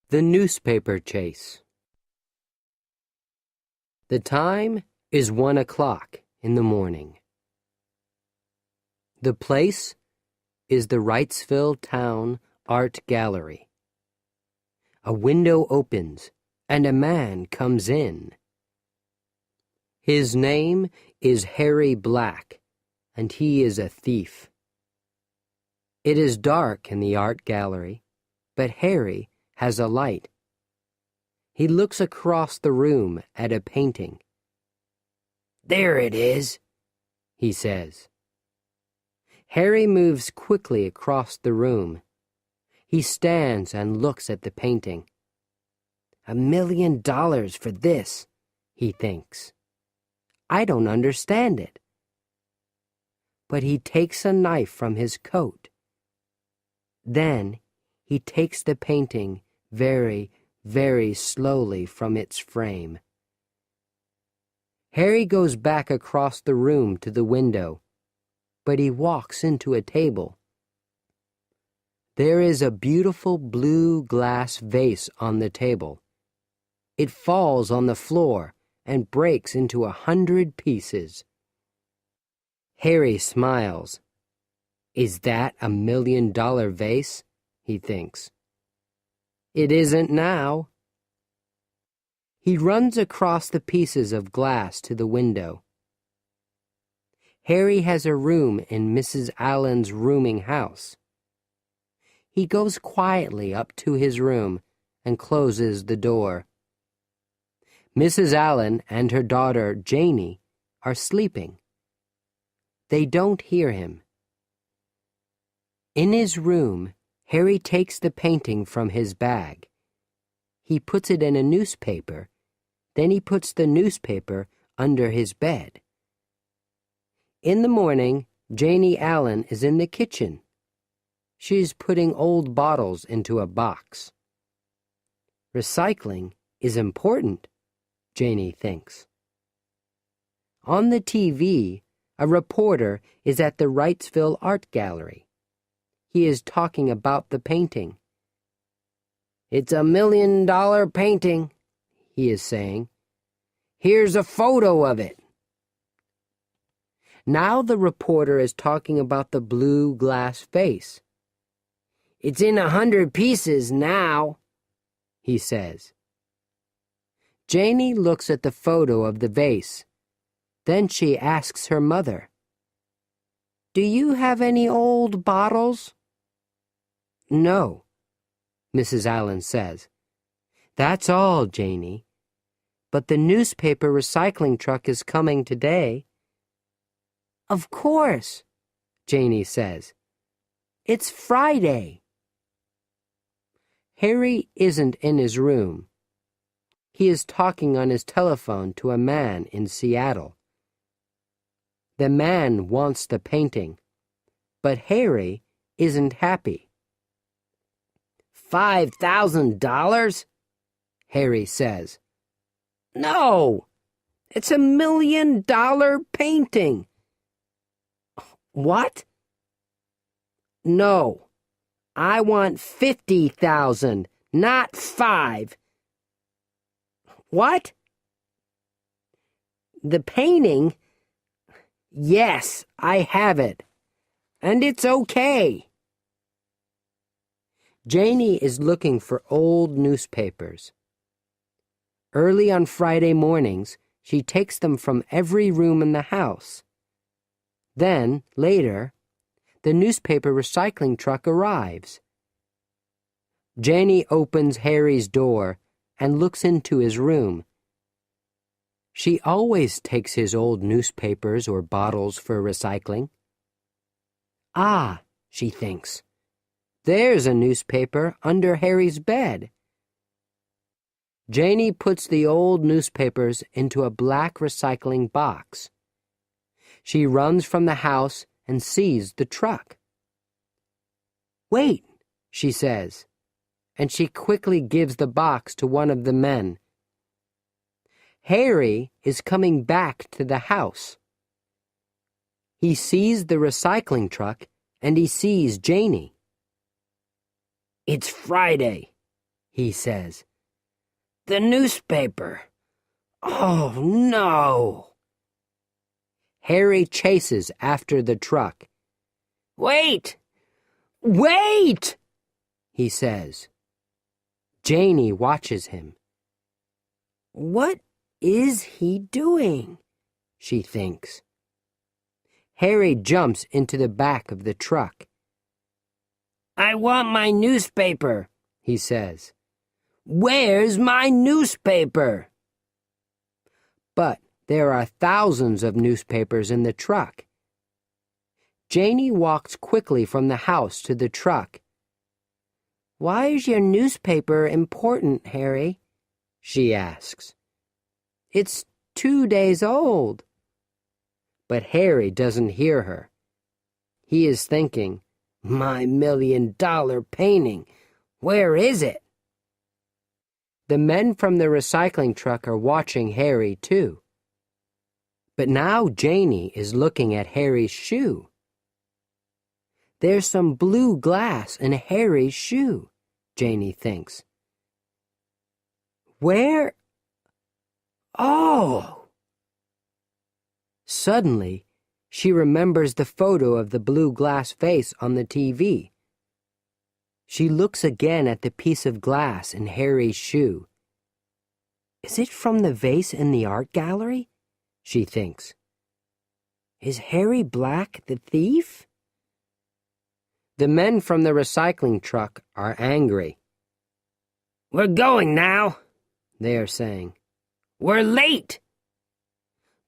The newspaper chase. The time is 1 o'clock in the morning. The place is the Wrightsville Town Art Gallery. A window opens and a man comes in. His name is Harry Black, and he is a thief. It is dark in the art gallery, but Harry has a light. He looks across the room at a painting. "There it is," he says. Harry moves quickly across the room. He stands and looks at the painting. $1 million for this, he thinks. I don't understand it. But he takes a knife from his coat. Then he takes the painting very, very slowly from its frame. Harry goes back across the room to the window, but he walks into a table. There is a beautiful blue glass vase on the table. It falls on the floor and breaks into 100 pieces. Harry smiles. Is that $1 million vase? He thinks. It isn't now. He runs across the pieces of glass to the window. Harry has a room in Mrs. Allen's rooming house. He goes quietly up to his room and closes the door. Mrs. Allen and her daughter, Janie, are sleeping. They don't hear him. In his room, Harry takes the painting from his bag. He puts it in a newspaper. Then he puts the newspaper under his bed. In the morning, Janie Allen is in the kitchen. She's putting old bottles into a box. Recycling is important, Janie thinks. On the TV, a reporter is at the Wrightsville Art Gallery. He is talking about the painting. It's $1 million painting, he is saying. Here's a photo of it. Now the reporter is talking about the blue glass vase. It's in 100 pieces now, he says. Janie looks at the photo of the vase. Then she asks her mother, "Do you have any old bottles?" "No," Mrs. Allen says. "That's all, Janie. But the newspaper recycling truck is coming today." "Of course," Janie says. "It's Friday." Harry isn't in his room. He is talking on his telephone to a man in Seattle. The man wants the painting, but Harry isn't happy. $5,000? Harry says. No, it's $1 million painting. What? No, I want 50,000, not 5. What? The painting? Yes, I have it. And it's okay. Janie is looking for old newspapers. Early on Friday mornings, she takes them from every room in the house. Then, later, the newspaper recycling truck arrives. Janie opens Harry's door and looks into his room. She always takes his old newspapers or bottles for recycling. Ah, she thinks, there's a newspaper under Harry's bed. Janie puts the old newspapers into a black recycling box. She runs from the house and sees the truck. Wait, she says, and she quickly gives the box to one of the men. Harry is coming back to the house. He sees the recycling truck and he sees Janie. It's Friday, he says. "The newspaper. Oh, no." Harry chases after the truck. "Wait! Wait!" he says. Janie watches him. What is he doing? She thinks. Harry jumps into the back of the truck. "I want my newspaper," he says. "Where's my newspaper?" But there are thousands of newspapers in the truck. Janie walks quickly from the house to the truck. "Why is your newspaper important, Harry?" she asks. "It's 2 days old." But Harry doesn't hear her. He is thinking, "My $1,000,000 painting, where is it?" The men from the recycling truck are watching Harry, too. But now Janie is looking at Harry's shoe. There's some blue glass in Harry's shoe, Janie thinks. Where? Oh! Suddenly, she remembers the photo of the blue glass vase on the TV. She looks again at the piece of glass in Harry's shoe. Is it from the vase in the art gallery? She thinks. Is Harry Black the thief? The men from the recycling truck are angry. "We're going now," they are saying. "We're late."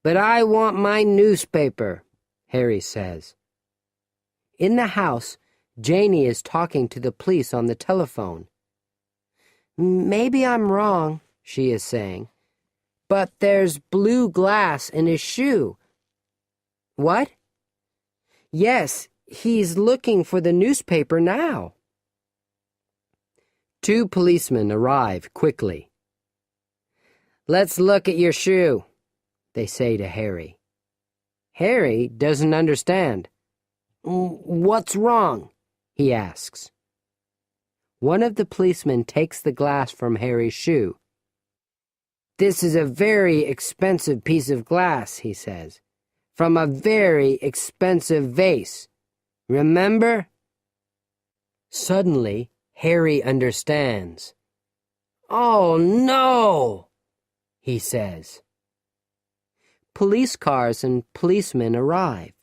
"But I want my newspaper," Harry says. In the house, Janie is talking to the police on the telephone. "Maybe I'm wrong," she is saying, "but there's blue glass in his shoe." "What?" "Yes, he's looking for the newspaper now." 2 policemen arrive quickly. "Let's look at your shoe," they say to Harry. Harry doesn't understand. "What's wrong?" he asks. One of the policemen takes the glass from Harry's shoe. "This is a very expensive piece of glass," he says, "from a very expensive vase. Remember?" Suddenly, Harry understands. "Oh, no!" he says. Police cars and policemen arrive.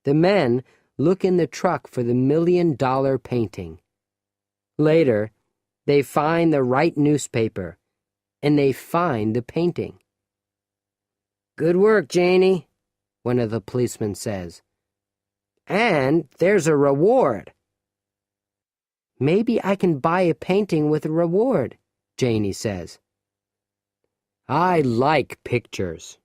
The men look in the truck for the $1,000,000 painting. Later, they find the right newspaper, and they find the painting. "Good work, Janie," one of the policemen says. "And there's a reward." "Maybe I can buy a painting with a reward," Janie says. "I like pictures,"